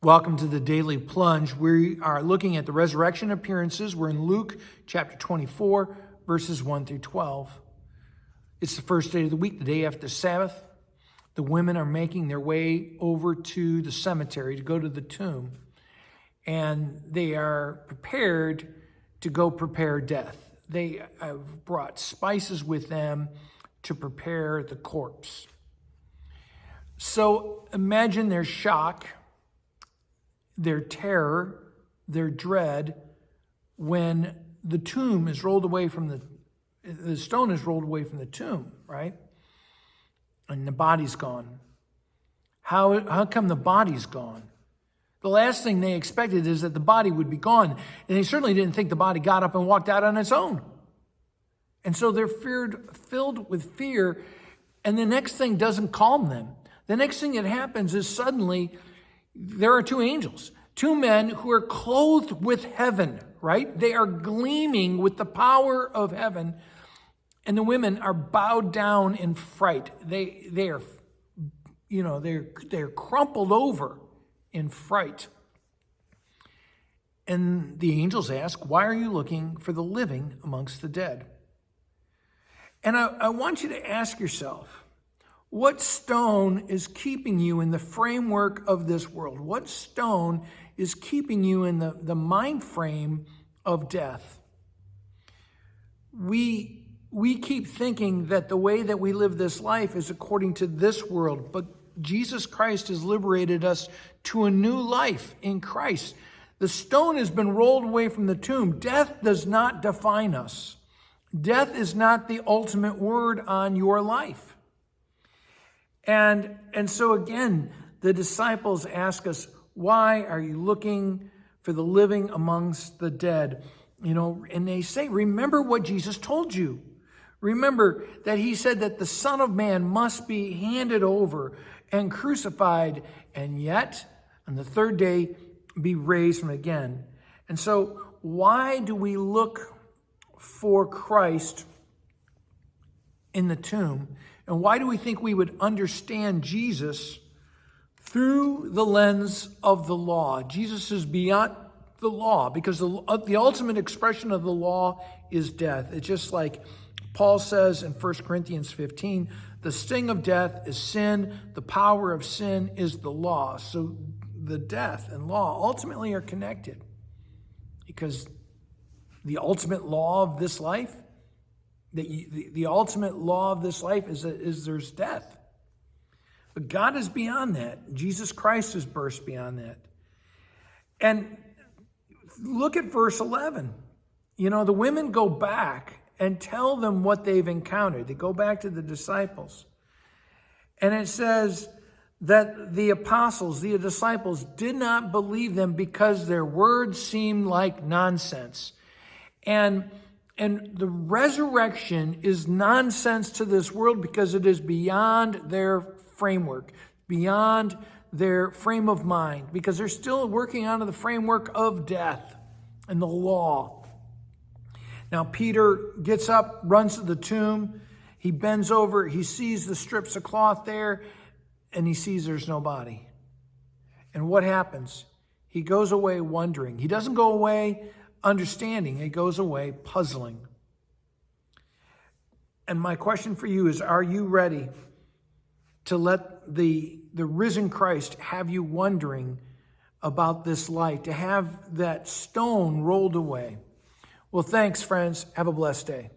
Welcome to the Daily Plunge. We are looking at the resurrection appearances. We're in Luke chapter 24, verses 1 through 12. It's the first day of the week, the day after Sabbath. The women are making their way over to the cemetery to go to the tomb, and they are prepared to go prepare death. They have brought spices with them to prepare the corpse. So imagine their shock, their terror, their dread when the tomb is rolled away from the stone is rolled away from the tomb, right? And the body's gone. How come the body's gone? The last thing they expected is that the body would be gone. And they certainly didn't think the body got up and walked out on its own. And so they're filled with fear. And the next thing doesn't calm them. The next thing that happens is suddenly there are two angels, two men who are clothed with heaven, right? They are gleaming with the power of heaven. And the women are bowed down in fright. They're crumpled over in fright. And the angels ask, "Why are you looking for the living amongst the dead?" And I want you to ask yourself, what stone is keeping you in the framework of this world? What stone is keeping you in the mind frame of death? We keep thinking that the way that we live this life is according to this world, but Jesus Christ has liberated us to a new life in Christ. The stone has been rolled away from the tomb. Death does not define us. Death is not the ultimate word on your life. And so again, the disciples ask us, why are you looking for the living amongst the dead? And they say, remember what Jesus told you. Remember that he said that the Son of Man must be handed over and crucified, and yet on the third day be raised from again. And so why do we look for Christ in the tomb? And why do we think we would understand Jesus through the lens of the law? Jesus is beyond the law, because the ultimate expression of the law is death. It's just like Paul says in 1 Corinthians 15, the sting of death is sin, the power of sin is the law. So the death and law ultimately are connected, because the ultimate law of this life, the ultimate law of this life is there's death. But God is beyond that. Jesus Christ is burst beyond that. And look at verse 11. The women go back and tell them what they've encountered. They go back to the disciples. And it says that the apostles, the disciples, did not believe them because their words seemed like nonsense. And the resurrection is nonsense to this world because it is beyond their framework, beyond their frame of mind, because they're still working under the framework of death and the law. Now, Peter gets up, runs to the tomb. He bends over. He sees the strips of cloth there, and he sees there's no body. And what happens? He goes away wondering. He doesn't go away understanding. He goes away puzzling. And my question for you is, are you ready to let the risen Christ have you wondering about this life, to have that stone rolled away? Well, thanks, friends. Have a blessed day.